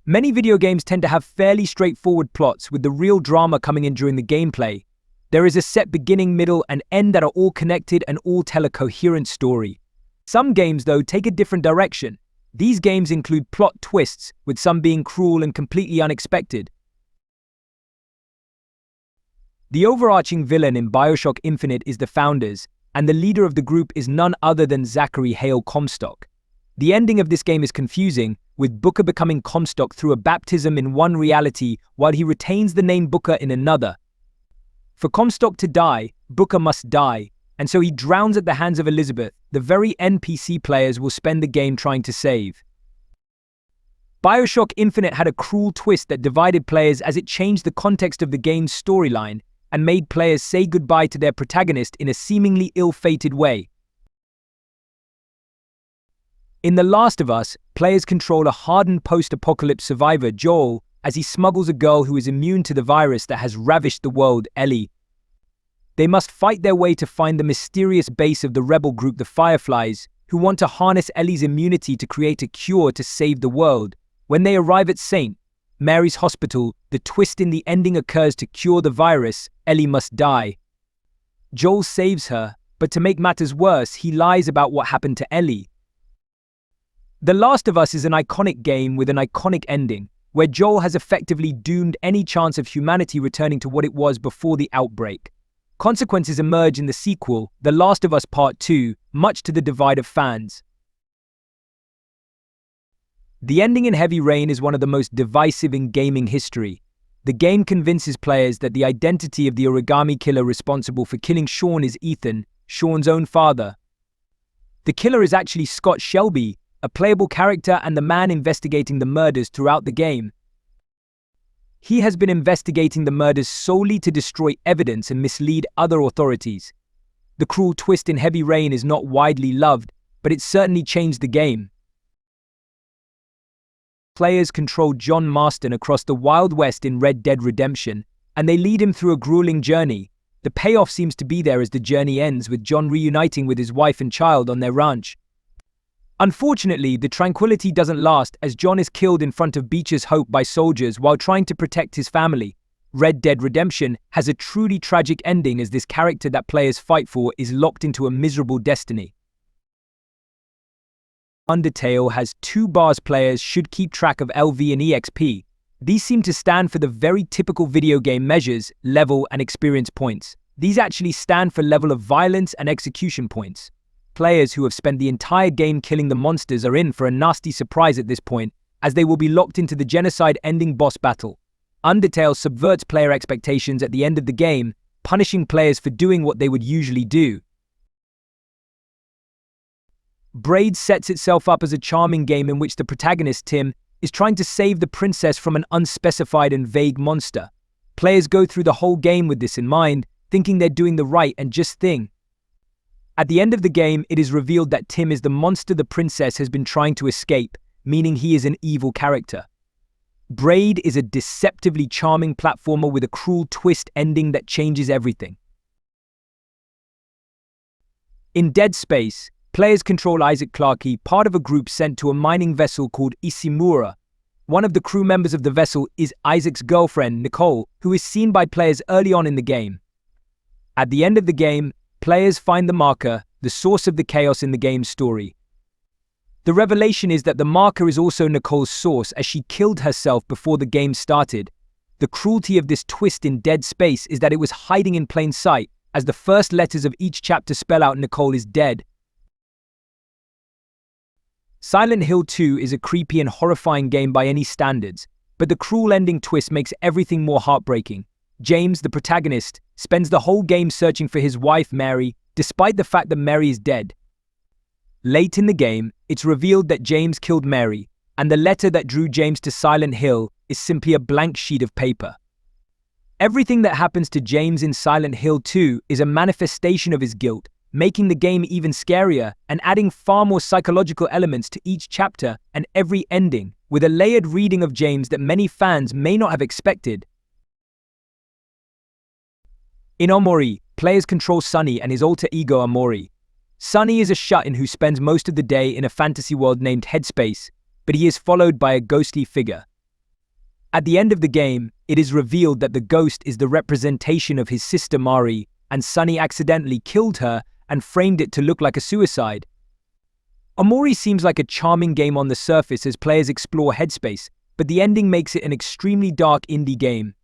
Many video games tend to have fairly straightforward plots, with the real drama coming in during the gameplay. There is a set beginning, middle, and end that are all connected and all tell a coherent story. Some games, though, take a different direction. These games include plot twists, with some being cruel and completely unexpected. The overarching villain in Bioshock Infinite is the founders, and the leader of the group is none other than 𝐵𝐴𝐿. The ending of this game is confusing, with Booker becoming Comstock through a baptism in one reality while he retains the name Booker in another. For Comstock to die, Booker must die, and so he drowns at the hands of Elizabeth, the very NPC players will spend the game trying to save. Bioshock Infinite had a cruel twist that divided players as it changed the context of the game's storyline and made players say goodbye to their protagonist in a seemingly ill-fated way. In The Last of Us, players control a hardened post-apocalypse survivor, Joel, as he smuggles a girl who is immune to the virus that has ravished the world, Ellie. They must fight their way to find the mysterious base of the rebel group, the Fireflies, who want to harness Ellie's immunity to create a cure to save the world. When they arrive at St. Mary's Hospital, the twist in the ending occurs. To cure the virus, Ellie must die. Joel saves her, but to make matters worse, he lies about what happened to Ellie. The Last of Us is an iconic game with an iconic ending, where Joel has effectively doomed any chance of humanity returning to what it was before the outbreak. Consequences emerge in the sequel, The Last of Us Part 2, much to the divide of fans. The ending in Heavy Rain is one of the most divisive in gaming history. The game convinces players that the identity of the origami killer responsible for killing Sean is Ethan, Sean's own father. The killer is actually Scott Shelby, a playable character and the man investigating the murders throughout the game. He has been investigating the murders solely to destroy evidence and mislead other authorities. The cruel twist in Heavy Rain is not widely loved, but it certainly changed the game. Players control John Marston across the Wild West in Red Dead Redemption, and they lead him through a grueling journey. The payoff seems to be there as the journey ends with John reuniting with his wife and child on their ranch. Unfortunately, the tranquility doesn't last as John is killed in front of Beecher's Hope by soldiers while trying to protect his family. Red Dead Redemption has a truly tragic ending as this character that players fight for is locked into a miserable destiny. Undertale has 2 bars players should keep track of LV and EXP. These seem to stand for the very typical video game measures, level and experience points. These actually stand for level of violence and execution points. Players who have spent the entire game killing the monsters are in for a nasty surprise at this point, as they will be locked into the genocide-ending boss battle. Undertale subverts player expectations at the end of the game, punishing players for doing what they would usually do. Braid sets itself up as a charming game in which the protagonist, Tim, is trying to save the princess from an unspecified and vague monster. Players go through the whole game with this in mind, thinking they're doing the right and just thing. At the end of the game, it is revealed that Tim is the monster the princess has been trying to escape, meaning he is an evil character. Braid is a deceptively charming platformer with a cruel twist ending that changes everything. In Dead Space, players control Isaac Clarke, part of a group sent to a mining vessel called Ishimura. One of the crew members of the vessel is Isaac's girlfriend, Nicole, who is seen by players early on in the game. At the end of the game, players find the marker, the source of the chaos in the game's story. The revelation is that the marker is also Nicole's source, as she killed herself before the game started. The cruelty of this twist in Dead Space is that it was hiding in plain sight, as the first letters of each chapter spell out Nicole is dead. Silent Hill 2 is a creepy and horrifying game by any standards, but the cruel ending twist makes everything more heartbreaking. James, the protagonist, spends the whole game searching for his wife, Mary, despite the fact that Mary is dead. Late in the game, it's revealed that James killed Mary, and the letter that drew James to Silent Hill is simply a blank sheet of paper. Everything that happens to James in Silent Hill 2 is a manifestation of his guilt, making the game even scarier and adding far more psychological elements to each chapter and every ending, with a layered reading of James that many fans may not have expected. In Omori, players control Sunny and his alter ego Omori. Sunny is a shut-in who spends most of the day in a fantasy world named Headspace, but he is followed by a ghostly figure. At the end of the game, it is revealed that the ghost is the representation of his sister Mari, and Sunny accidentally killed her and framed it to look like a suicide. Omori seems like a charming game on the surface as players explore headspace, but the ending makes it an extremely dark indie game.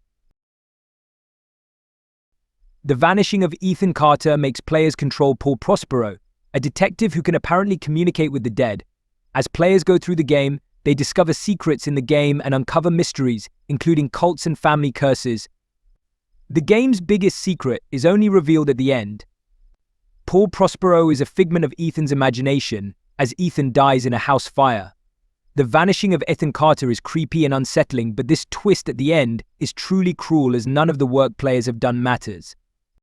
The Vanishing of Ethan Carter makes players control Paul Prospero, a detective who can apparently communicate with the dead. As players go through the game, they discover secrets in the game and uncover mysteries, including cults and family curses. The game's biggest secret is only revealed at the end. Paul Prospero is a figment of Ethan's imagination, as Ethan dies in a house fire. The Vanishing of Ethan Carter is creepy and unsettling, but this twist at the end is truly cruel as none of the work players have done matters.